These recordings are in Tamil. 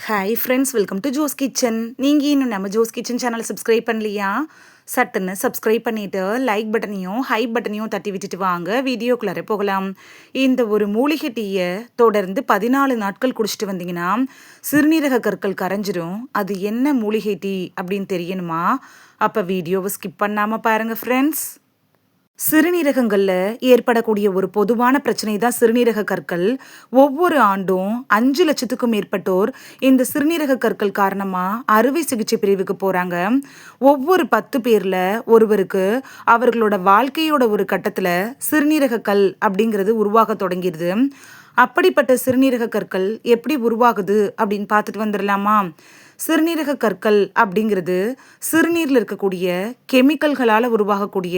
Hi friends, welcome to Jo's kitchen. நீங்கள் இன்னும் நம்ம ஜோஸ் கிச்சன் சேனலை சப்ஸ்கிரைப் பண்ணலையா? சட்டுன்னு சப்ஸ்கிரைப் பண்ணிவிட்டு லைக் பட்டனையும் ஹை பட்டனையும் தட்டி விட்டுட்டு வாங்க வீடியோக்குள்ளார போகலாம். இந்த ஒரு மூலிகை டீயை தொடர்ந்து 14 நாட்கள் குடிச்சிட்டு வந்தீங்கன்னா சிறுநீரக கற்கள் கரைஞ்சிரும். அது என்ன மூலிகை டீ அப்படின்னு தெரியணுமா? அப்போ வீடியோவை ஸ்கிப் பண்ணாமல் பாருங்கள் ஃப்ரெண்ட்ஸ். சிறுநீரகங்களில் ஏற்படக்கூடிய ஒரு பொதுவான பிரச்சனை தான் சிறுநீரக கற்கள். ஒவ்வொரு ஆண்டும் 5 லட்சத்துக்கும் மேற்பட்டோர் இந்த சிறுநீரக கற்கள் காரணமாக அறுவை சிகிச்சை பிரிவுக்கு போகிறாங்க. ஒவ்வொரு 10 பேரில் ஒருவருக்கு அவர்களோட வாழ்க்கையோட ஒரு கட்டத்தில் சிறுநீரக கல் அப்படிங்கிறது உருவாக தொடங்கிடுது. அப்படிப்பட்ட சிறுநீரக கற்கள் எப்படி உருவாகுது அப்படின்னு பார்த்துட்டு வந்துடலாமா? சிறுநீரக கற்கள் அப்படிங்கிறது சிறுநீரில் இருக்கக்கூடிய கெமிக்கல்களால் உருவாகக்கூடிய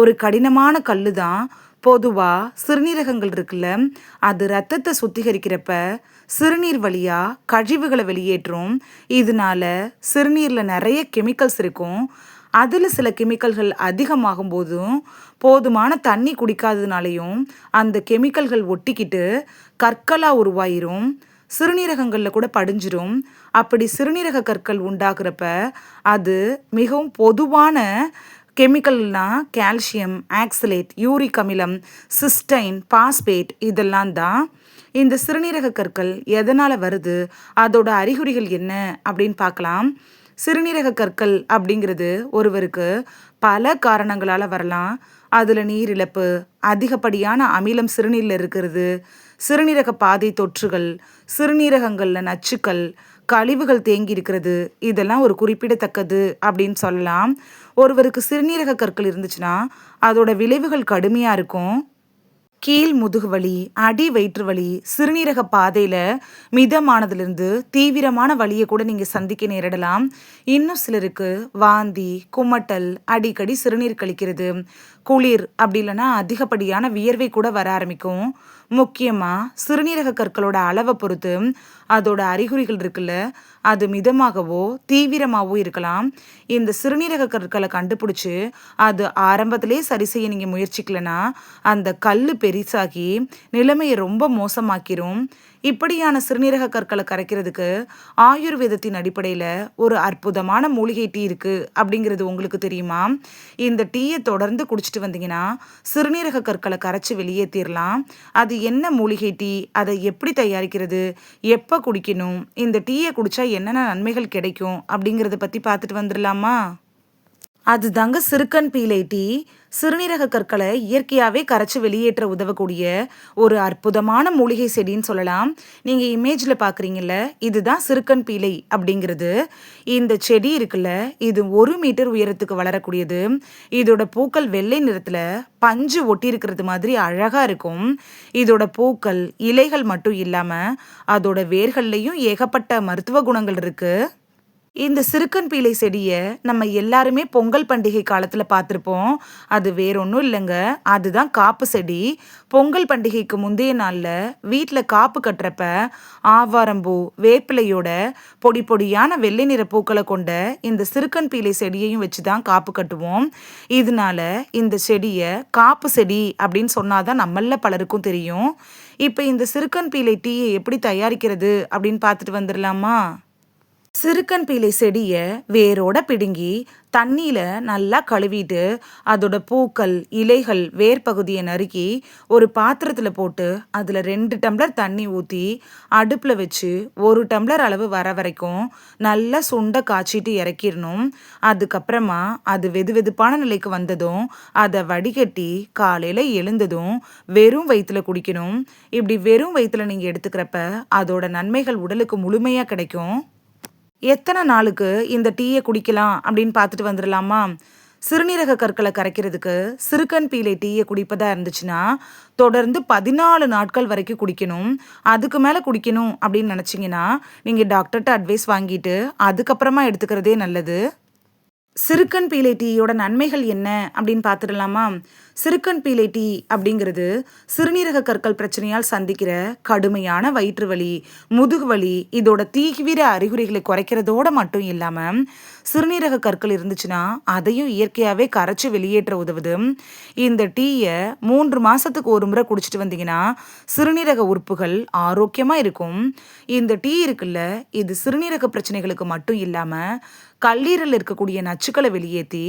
ஒரு கடினமான கல் தான். பொதுவாக சிறுநீரகங்கள் இருக்குல்ல, அது ரத்தத்தை சுத்திகரிக்கிறப்ப சிறுநீர் வழியாக கழிவுகளை வெளியேற்றும். இதனால சிறுநீரில் நிறைய கெமிக்கல்ஸ் இருக்கும். அதில் சில கெமிக்கல்கள் அதிகமாகும் போதும் போதுமான தண்ணி குடிக்காததுனாலையும் அந்த கெமிக்கல்கள் ஒட்டிக்கிட்டு கற்களாக உருவாயிரும். சிறுநீரகங்களில் கூட படிஞ்சிரும். அப்படி சிறுநீரக கற்கள் உண்டாகிறப்ப அது மிகவும் பொதுவான கெமிக்கல்னா கால்சியம், ஆக்சலேட், யூரிக் அமிலம், சிஸ்டைன், பாஸ்பேட் இதெல்லாம் தான். இந்த சிறுநீரக கற்கள் எதனால் வருது, அதோட அறிகுறிகள் என்ன அப்படின்னு பார்க்கலாம். சிறுநீரக கற்கள் அப்படிங்கிறது ஒருவருக்கு பல காரணங்களால் வரலாம். அதில் நீரிழப்பு, அதிகப்படியான அமிலம் சிறுநீரில் இருக்கிறது, சிறுநீரக பாதை தொற்றுகள், சிறுநீரகங்களில் நச்சுக்கள், கழிவுகள் தேங்கி இருக்கிறது, இதெல்லாம் ஒரு குறிப்பிடத்தக்கது அப்படின்னு சொல்லலாம். ஒருவருக்கு சிறுநீரக கற்கள் இருந்துச்சுன்னா அதோட விளைவுகள் கடுமையாக இருக்கும். கீழ் முதுகு வலி, அடி வயிற்று வலி, சிறுநீரக பாதையில் மிதமானதுலேருந்து தீவிரமான வலியை கூட நீங்கள் சந்திக்க நேரிடலாம். இன்னும் சிலருக்கு வாந்தி, குமட்டல், அடிக்கடி சிறுநீர் கழிக்கிறது, குளிர், அப்படி இல்லைன்னா அதிகப்படியான வியர்வை கூட வர ஆரம்பிக்கும். முக்கியமாக சிறுநீரக கற்களோட அளவை பொறுத்து அதோட அறிகுறிகள் இருக்குல்ல, அது மிதமாகவோ தீவிரமாகவோ இருக்கலாம். இந்த சிறுநீரக கற்களை கண்டுபிடிச்சி அது ஆரம்பத்திலே சரி செய்ய நீங்கள் முயற்சிக்கலைன்னா அந்த கல் பெரிசாகி நிலைமையை ரொம்ப மோசமாக்கிரும். இப்படியான சிறுநீரக கற்களை கரைக்கிறதுக்கு ஆயுர்வேதத்தின் அடிப்படையில் ஒரு அற்புதமான மூலிகை டீ இருக்குது அப்படிங்கிறது உங்களுக்கு தெரியுமா? இந்த டீயை தொடர்ந்து குடிச்சிட்டு வந்தீங்கன்னா சிறுநீரக கற்களை கரைச்சி வெளியேற்றிடலாம். அது என்ன மூலிகை டீ, அதை எப்படி தயாரிக்கிறது, எப்போ குடிக்கணும், இந்த டீயை குடித்தா என்னென்ன நன்மைகள் கிடைக்கும் அப்படிங்கிறத பற்றி பார்த்துட்டு வந்துடலாமா? அதுதாங்க சிறுக்கன் பீலை டீ. சிறுநீரக கற்களை இயற்கையாகவே கரைச்சி வெளியேற்ற உதவக்கூடிய ஒரு அற்புதமான மூலிகை செடின்னு சொல்லலாம். நீங்கள் இமேஜில் பார்க்குறீங்கல்ல, இதுதான் சிறுக்கன் பீலை அப்படிங்கிறது. இந்த செடி இருக்குல்ல, இது 1 மீட்டர் உயரத்துக்கு வளரக்கூடியது. இதோட பூக்கள் வெள்ளை நிறத்தில் பஞ்சு ஒட்டி இருக்கிறது மாதிரி அழகாக இருக்கும். இதோட பூக்கள், இலைகள் மட்டும் இல்லாமல் அதோட வேர்கள்லையும் ஏகப்பட்ட மருத்துவ குணங்கள் இருக்குது. இந்த சிறுக்கன் பீலை செடியை நம்ம எல்லாருமே பொங்கல் பண்டிகை காலத்தில் பார்த்துருப்போம். அது வேறொன்றும் இல்லைங்க, அதுதான் காப்பு செடி. பொங்கல் பண்டிகைக்கு முந்தைய நாளில் வீட்டில் காப்பு கட்டுறப்ப ஆவாரம்பூ, வேப்பிலையோட பொடி பொடியான வெள்ளை நிற பூக்களை கொண்ட இந்த சிறுக்கன் பீலை செடியையும் வச்சு தான் காப்பு கட்டுவோம். இதனால இந்த செடியை காப்பு செடி அப்படின்னு சொன்னாதான் நம்மள பலருக்கும் தெரியும். இப்போ இந்த சிறுக்கன் பீலை டீயை எப்படி தயாரிக்கிறது அப்படின்னு பார்த்துட்டு வந்துடலாமா? சிறுக்கன் பீலை செடியை வேரோட பிடுங்கி தண்ணியில் நல்லா கழுவிட்டு அதோட பூக்கள், இலைகள், வேர் பகுதியை நறுக்கி ஒரு பாத்திரத்தில் போட்டு அதில் 2 டம்ளர் தண்ணி ஊற்றி அடுப்பில் வச்சு 1 டம்ளர் அளவு வர வரைக்கும் நல்லா சுண்டை காய்ச்சிட்டு இறக்கிடணும். அதுக்கப்புறமா அது வெது வெதுப்பான நிலைக்கு வந்ததும் அதை வடிகட்டி காலையில் எழுந்ததும் வெறும் வயிற்றில் குடிக்கணும். இப்படி வெறும் வயிற்றில் நீங்கள் எடுத்துக்கிறப்ப அதோட நன்மைகள் உடலுக்கு முழுமையாக கிடைக்கும். எத்தனை நாளுக்கு இந்த டீயை குடிக்கலாம் அப்படின்னு பார்த்துட்டு வந்துடலாமா? சிறுநீரக கற்களை கரைக்கிறதுக்கு சிறுக்கன் பீலை டீயை குடிப்பதா இருந்துச்சுன்னா தொடர்ந்து 14 நாட்கள் வரைக்கும் குடிக்கணும். அதுக்கு மேலே குடிக்கணும் அப்படின்னு நினச்சிங்கன்னா நீங்கள் டாக்டர்கிட்ட அட்வைஸ் வாங்கிட்டு அதுக்கப்புறமா எடுத்துக்கிறதே நல்லது. சிறுக்கன் பீலை டீயோட நன்மைகள் என்ன அப்படின்னு பார்த்துடலாமா? சிறுக்கன் பீலை டீ அப்படிங்கிறது சிறுநீரக கற்கள் பிரச்சனையால் சந்திக்கிற கடுமையான வயிற்று வலி, முதுகு வலி இதோட தீவிர அறிகுறிகளை குறைக்கிறதோட மட்டும் இல்லாமல் சிறுநீரக கற்கள் இருந்துச்சுன்னா அதையும் இயற்கையாகவே கரைச்சி வெளியேற்ற உதவுது. இந்த டீயை 3 மாதத்துக்கு ஒரு முறை குடிச்சிட்டு வந்தீங்கன்னா சிறுநீரக உறுப்புகள் ஆரோக்கியமாக இருக்கும். இந்த டீ இருக்குல்ல, இது சிறுநீரக பிரச்சனைகளுக்கு மட்டும் இல்லாமல் கல்லீரல் இருக்கக்கூடிய நச்சுக்களை வெளியேற்றி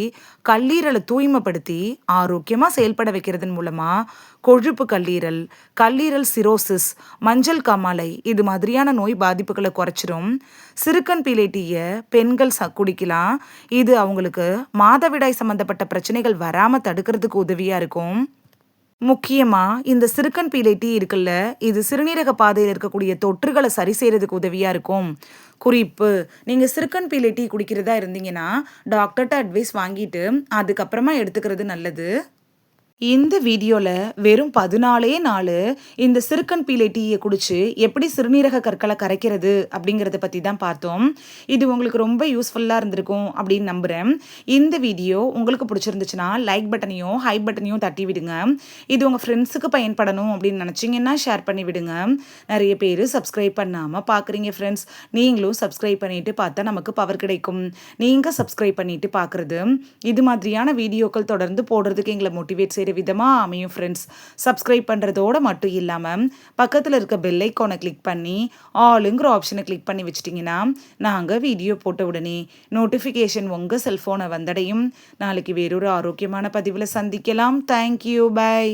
கல்லீரலை தூய்மைப்படுத்தி ஆரோக்கியமாக செயல்பட வைக்கிறதன் மூலமாக கொழுப்பு கல்லீரல், கல்லீரல் சிரோசிஸ், மஞ்சள் காமாலை இது மாதிரியான நோய் பாதிப்புகளை குறைச்சிரும். சிறுக்கன் பீலை டீயை பெண்கள் குடிக்கலாம். இது அவங்களுக்கு மாதவிடாய் சம்மந்தப்பட்ட பிரச்சனைகள் வராமல் தடுக்கிறதுக்கு உதவியாக இருக்கும். முக்கியமாக இந்த சிறுக்கன் பீலை டீ இருக்குல்ல, இது சிறுநீரக பாதையில் இருக்கக்கூடிய தொற்றுகளை சரி செய்கிறதுக்கு உதவியாக இருக்கும். குறிப்பு: நீங்கள் சிறுக்கன் பீலை டீ குடிக்கிறதா இருந்தீங்கன்னா டாக்டர்கிட்ட அட்வைஸ் வாங்கிட்டு அதுக்கப்புறமா எடுத்துக்கிறது நல்லது. இந்த வீடியோவில் வெறும் 14 நாள் இந்த சிறுக்கன் பீலை டீயை குடிச்சு எப்படி சிறுநீரக கற்களை கரைக்கிறது அப்படிங்கிறத பற்றி தான் பார்த்தோம். இது உங்களுக்கு ரொம்ப யூஸ்ஃபுல்லாக இருந்திருக்கும் அப்படின்னு நம்புகிறேன். இந்த வீடியோ உங்களுக்கு பிடிச்சிருந்துச்சுன்னா லைக் பட்டனையும் ஹை பட்டனையும் தட்டி விடுங்க. இது உங்கள் ஃப்ரெண்ட்ஸுக்கு பயன்படணும் அப்படின்னு நினச்சிங்கன்னா ஷேர் பண்ணி விடுங்க. நிறைய பேர் சப்ஸ்கிரைப் பண்ணாமல் பார்க்குறீங்க ஃப்ரெண்ட்ஸ். நீங்களும் சப்ஸ்கிரைப் பண்ணிவிட்டு பார்த்தா நமக்கு பவர் கிடைக்கும். நீங்கள் சப்ஸ்கிரைப் பண்ணிவிட்டு பார்க்குறது இது மாதிரியான வீடியோக்கள் தொடர்ந்து போடுறதுக்கு எங்களை மோட்டிவேட் விதமாக அமையும் ஃப்ரெண்ட்ஸ். சப்ஸ்கிரைப் பண்ணுறதோடு மட்டும் இல்லாமல் பக்கத்தில் இருக்க பெல் ஐக்கானை கிளிக் பண்ணி ஆளுங்கிற ஆப்ஷனை கிளிக் பண்ணி வச்சிட்டிங்கன்னா நாங்கள் வீடியோ போட்ட உடனே நோட்டிஃபிகேஷன் உங்கள் செல்ஃபோனை வந்தடையும். நாளைக்கு வேறொரு ஆரோக்கியமான பதிவில் சந்திக்கலாம். Thank you, by.